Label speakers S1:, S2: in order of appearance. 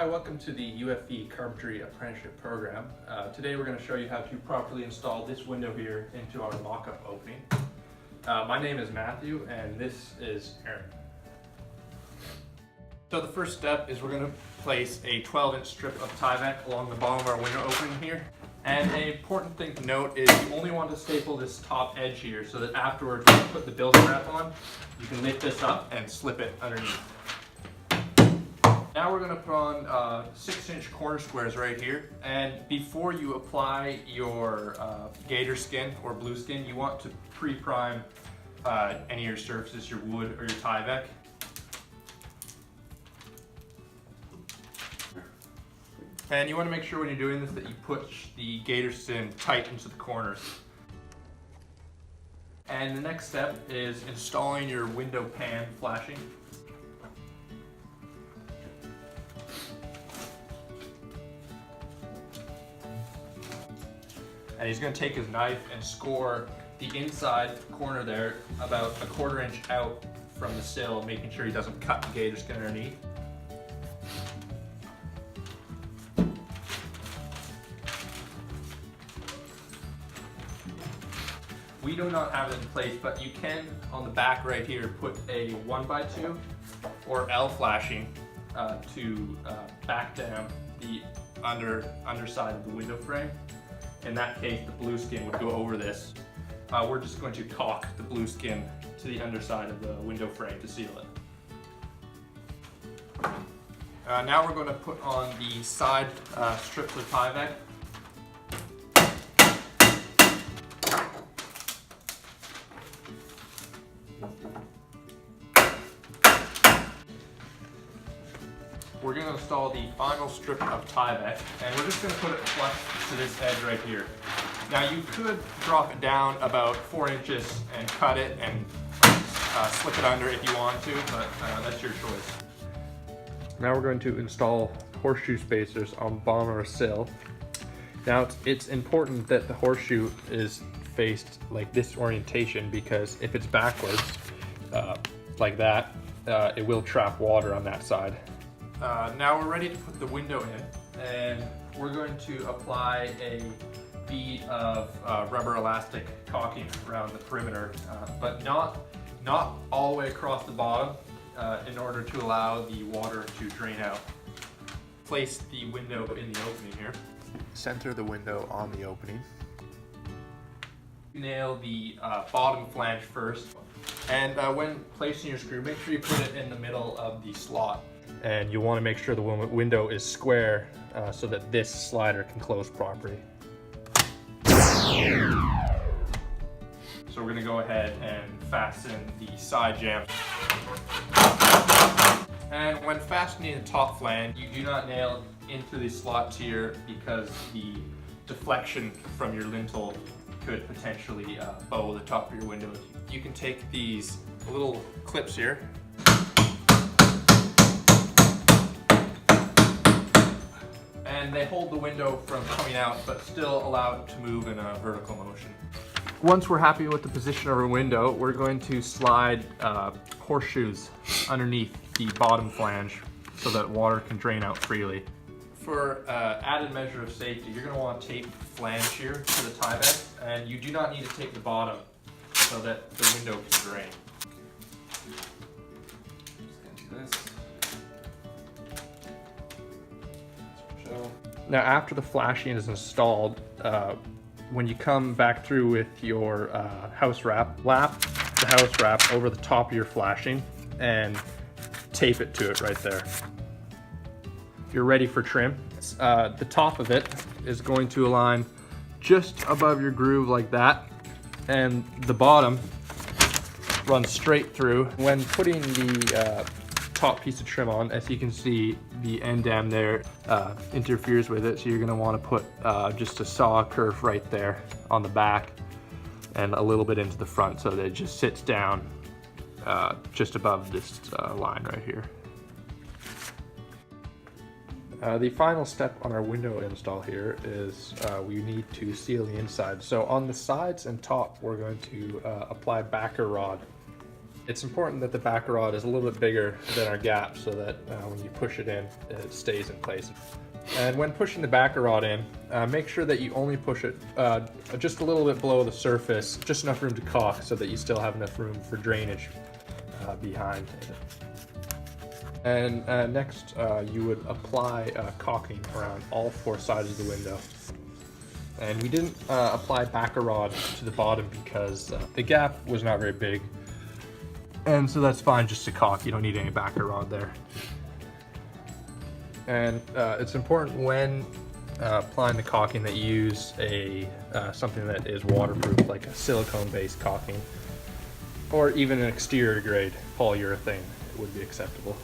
S1: Hi, welcome to the UFV Carpentry Apprenticeship Program. Today we're going to show you how to properly install this window here into our mock-up opening. My name is Matthew and this is Aaron. So the first step is we're going to place a 12-inch strip of Tyvek along the bottom of our window opening here. And an important thing to note is you only want to staple this top edge here so that afterwards when you put the building wrap on, you can lift this up and slip it underneath. Now we're going to put on 6-inch corner squares right here, and before you apply your gator skin or blue skin, you want to pre-prime any of your surfaces, your wood or your Tyvek. And you want to make sure when you're doing this that you push the gator skin tight into the corners. And the next step is installing your window pan flashing. And he's going to take his knife and score the inside corner there about a 1/4 inch out from the sill, making sure he doesn't cut the gator skin underneath. We do not have it in place, but you can, on the back right here, put a 1x2 or L flashing to back down the underside of the window frame. In that case, the blue skin would go over this. We're just going to caulk the blue skin to the underside of the window frame to seal it. Now we're going to put on the side strips of Tyvek. We're going to install the final strip of Tyvek, and we're just going to put it flush to this edge right here. Now you could drop it down about 4 inches and cut it and slip it under if you want to, but that's your choice. Now we're going to install horseshoe spacers on the bottom of our sill. Now it's important that the horseshoe is faced like this orientation, because if it's backwards, like that, it will trap water on that side. Now we're ready to put the window in, and we're going to apply a bead of rubber elastic caulking around the perimeter, but not all the way across the bottom in order to allow the water to drain out. Place the window in the opening here.
S2: Center the window on the opening.
S1: Nail the bottom flange first, and when placing your screw, make sure you put it in the middle of the slot. And you want to make sure the window is square so that this slider can close properly. So we're going to go ahead and fasten the side jamb. And when fastening the top flange, you do not nail into the slots here, because the deflection from your lintel could potentially bow the top of your window. You can take these little clips here and they hold the window from coming out, but still allow it to move in a vertical motion. Once we're happy with the position of our window, we're going to slide horseshoes underneath the bottom flange so that water can drain out freely. For added measure of safety, you're going to want to tape the flange here to the Tyvek, and you do not need to tape the bottom so that the window can drain. Just going to do this. Now after the flashing is installed, when you come back through with your house wrap, lap the house wrap over the top of your flashing and tape it to it right there. You're ready for trim. The top of it is going to align just above your groove like that, and the bottom runs straight through. When putting the top piece of trim on, as you can see, the end dam there interferes with it, so you're going to want to put just a saw curve right there on the back and a little bit into the front so that it just sits down just above this line right here. The final step on our window install here is we need to seal the inside. So on the sides and top, we're going to apply backer rod It's important that the back rod is a little bit bigger than our gap so that when you push it in, it stays in place. And when pushing the backer rod in, make sure that you only push it just a little bit below the surface, just enough room to caulk so that you still have enough room for drainage behind it. And next, you would apply caulking around all four sides of the window. And we didn't apply backer rod to the bottom because the gap was not very big. And so that's fine just to caulk, you don't need any backer rod there. And it's important when applying the caulking that you use something that is waterproof, like a silicone-based caulking, or even an exterior grade polyurethane would be acceptable.